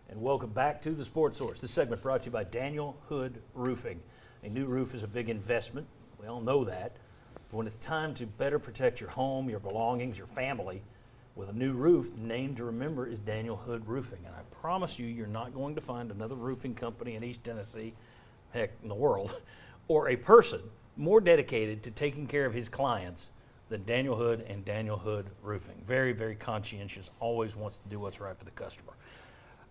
And welcome back to the Sports Source. This segment brought to you by Daniel Hood Roofing. A new roof is a big investment. We all know that. But when it's time to better protect your home, your belongings, your family, with a new roof, the name to remember is Daniel Hood Roofing. And I promise you, you're not going to find another roofing company in East Tennessee, heck, in the world, or a person more dedicated to taking care of his clients than Daniel Hood and Daniel Hood Roofing. Very, very conscientious, always wants to do what's right for the customer.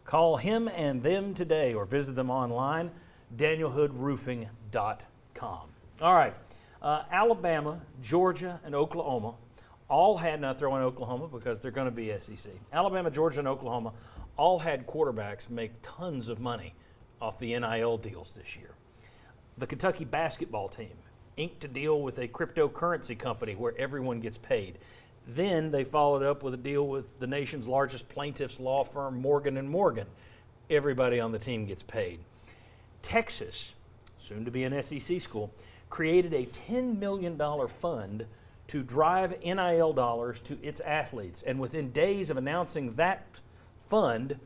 Call him and them today or visit them online, danielhoodroofing.com. All right, Alabama, Georgia, and Oklahoma all had, and I throw in Oklahoma because they're going to be SEC. Alabama, Georgia, and Oklahoma all had quarterbacks make tons of money off the NIL deals this year. The Kentucky basketball team inked a deal with a cryptocurrency company where everyone gets paid. Then they followed up with a deal with the nation's largest plaintiffs law firm, Morgan & Morgan. Everybody on the team gets paid. Texas, soon to be an SEC school, created a $10 million fund to drive NIL dollars to its athletes. And within days of announcing that fund,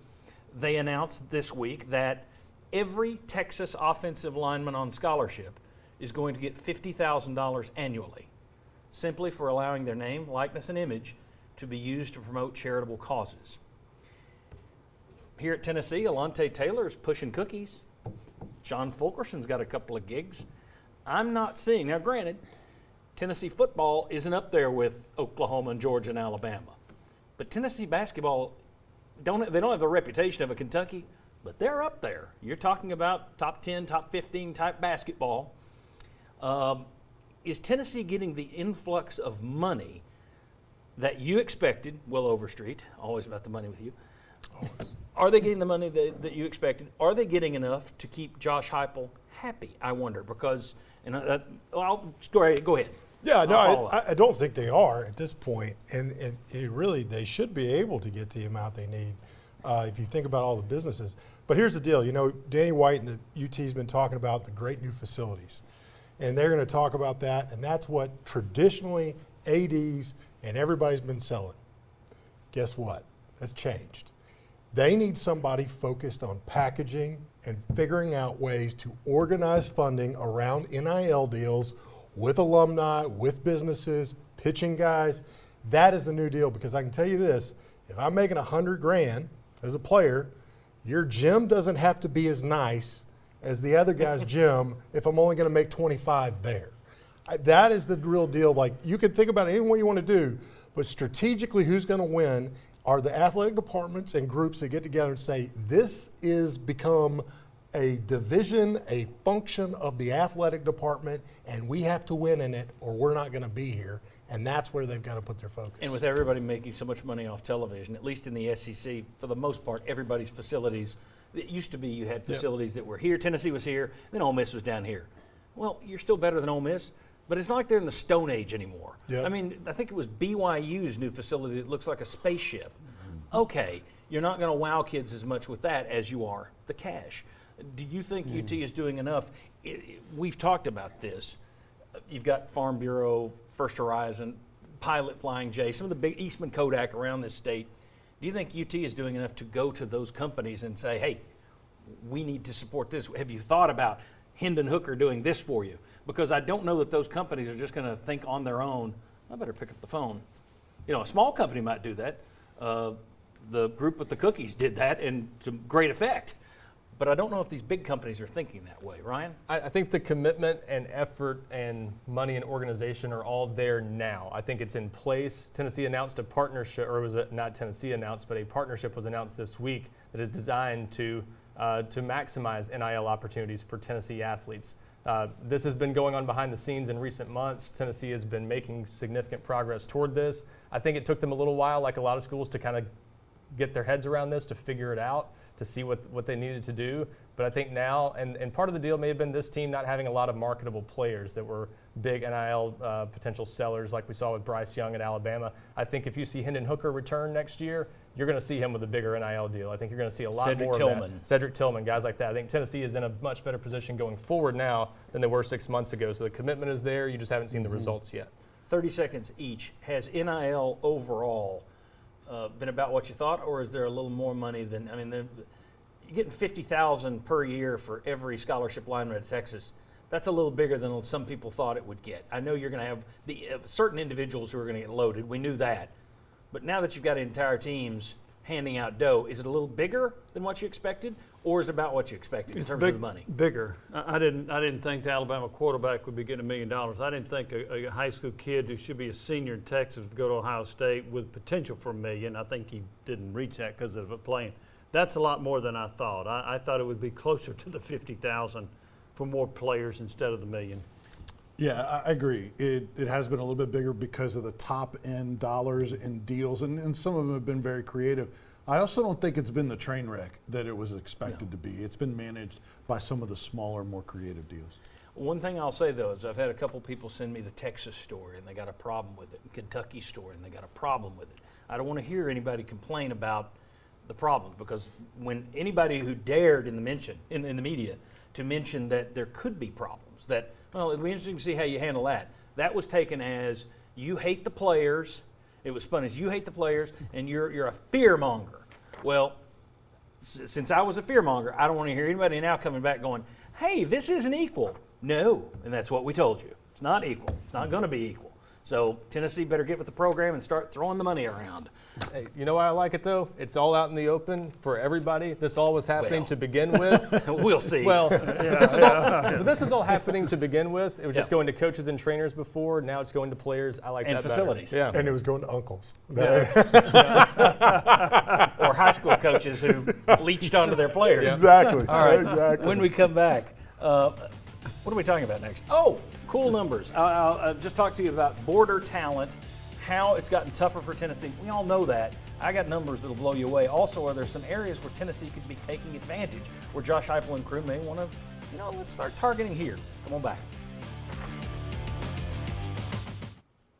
they announced this week that every Texas offensive lineman on scholarship is going to get $50,000 annually, simply for allowing their name, likeness, and image to be used to promote charitable causes. Here at Tennessee, Alontae Taylor is pushing cookies. John Fulkerson's got a couple of gigs. I'm not seeing, now granted, Tennessee football isn't up there with Oklahoma and Georgia and Alabama, but Tennessee basketball, they don't have the reputation of a Kentucky, but they're up there. You're talking about top 10, top 15 type basketball. Is Tennessee getting the influx of money that you expected? Will Overstreet, always about the money with you. Always. Are they getting the money that you expected? Are they getting enough to keep Josh Heupel happy, I wonder? Because, I'll go ahead. Yeah, no, I don't think they are at this point. And really, they should be able to get the amount they need if you think about all the businesses. But here's the deal. Danny White and the UT's been talking about the great new facilities. And they're going to talk about that, and that's what traditionally ADs and everybody's been selling. Guess what? That's changed. They need somebody focused on packaging and figuring out ways to organize funding around NIL deals with alumni, with businesses, pitching guys. That is the new deal, because I can tell you this, if I'm making $100,000 as a player, your gym doesn't have to be as nice as the other guy's gym if I'm only going to make 25 there. That is the real deal. Like, you can think about it any way you want to do, but strategically who's going to win are the athletic departments and groups that get together and say, this is become a division, a function of the athletic department, and we have to win in it or we're not going to be here. And that's where they've got to put their focus. And with everybody making so much money off television, at least in the SEC, for the most part, everybody's facilities, it used to be you had facilities that were here, Tennessee was here, then Ole Miss was down here. Well, you're still better than Ole Miss, but it's not like they're in the Stone Age anymore. Yep. I mean, I think it was BYU's new facility that looks like a spaceship. Okay, you're not going to wow kids as much with that as you are the cash. Do you think UT is doing enough? We've talked about this. You've got Farm Bureau, First Horizon, Pilot Flying J, some of the big Eastman Kodak around this state. Do you think UT is doing enough to go to those companies and say, hey, we need to support this? Have you thought about Hendon Hooker doing this for you? Because I don't know that those companies are just going to think on their own, I better pick up the phone. A small company might do that. The group with the cookies did that and to great effect. But I don't know if these big companies are thinking that way. Ryan? I think the commitment and effort and money and organization are all there now. I think it's in place. Tennessee announced a partnership, or was it not Tennessee announced, but a partnership was announced this week that is designed to maximize NIL opportunities for Tennessee athletes. This has been going on behind the scenes in recent months. Tennessee has been making significant progress toward this. I think it took them a little while, like a lot of schools, to kind of get their heads around this, to figure it out, to see what they needed to do. But I think now, and part of the deal may have been this team not having a lot of marketable players that were big NIL potential sellers like we saw with Bryce Young at Alabama. I think if you see Hendon Hooker return next year, you're going to see him with a bigger NIL deal. I think you're going to see a lot more of that. Cedric Tillman, guys like that. I think Tennessee is in a much better position going forward now than they were 6 months ago. So the commitment is there. You just haven't seen the results yet. 30 seconds each. Has NIL overall been about what you thought, or is there a little more money than, you're getting $50,000 per year for every scholarship lineman at Texas. That's a little bigger than some people thought it would get. I know you're going to have certain individuals who are going to get loaded. We knew that. But now that you've got entire teams handing out dough, is it a little bigger than what you expected, or is it about what you expected in terms of the money? Bigger. I didn't think the Alabama quarterback would be getting $1 million. I didn't think a high school kid who should be a senior in Texas would go to Ohio State with potential for $1 million. I think he didn't reach that because of it playing. That's a lot more than I thought. I thought it would be closer to the 50,000 for more players instead of the $1 million. Yeah, I agree. It has been a little bit bigger because of the top end dollars and deals, and some of them have been very creative. I also don't think it's been the train wreck that it was expected to be. It's been managed by some of the smaller, more creative deals. One thing I'll say, though, is I've had a couple people send me the Texas story, and they got a problem with it, and Kentucky story, and they got a problem with it. I don't want to hear anybody complain about the problems, because when anybody who dared in the media to mention that there could be problems, that, well, it'll be interesting to see how you handle that. That was taken as you hate the players. It was spun as you hate the players, and you're a fear monger. Well, since I was a fear monger, I don't want to hear anybody now coming back going, hey, this isn't equal. No, and that's what we told you. It's not equal. It's not going to be equal. So Tennessee better get with the program and start throwing the money around. Hey, you know why I like it, though? It's all out in the open for everybody. This all was happening to begin with. We'll see. Well, this is all happening to begin with. It was just Yeah. going to coaches and trainers before. Now it's going to players. I like And that facilities. better. Yeah. And it was going to uncles. Or high school coaches who leached onto their players. Exactly. All right. Exactly. When we come back, what are we talking about next? Oh, cool numbers. I'll just talk to you about border talent, how it's gotten tougher for Tennessee. We all know that. I got numbers that'll blow you away. Also, are there some areas where Tennessee could be taking advantage, where Josh Heupel and crew may want to, let's start targeting here. Come on back.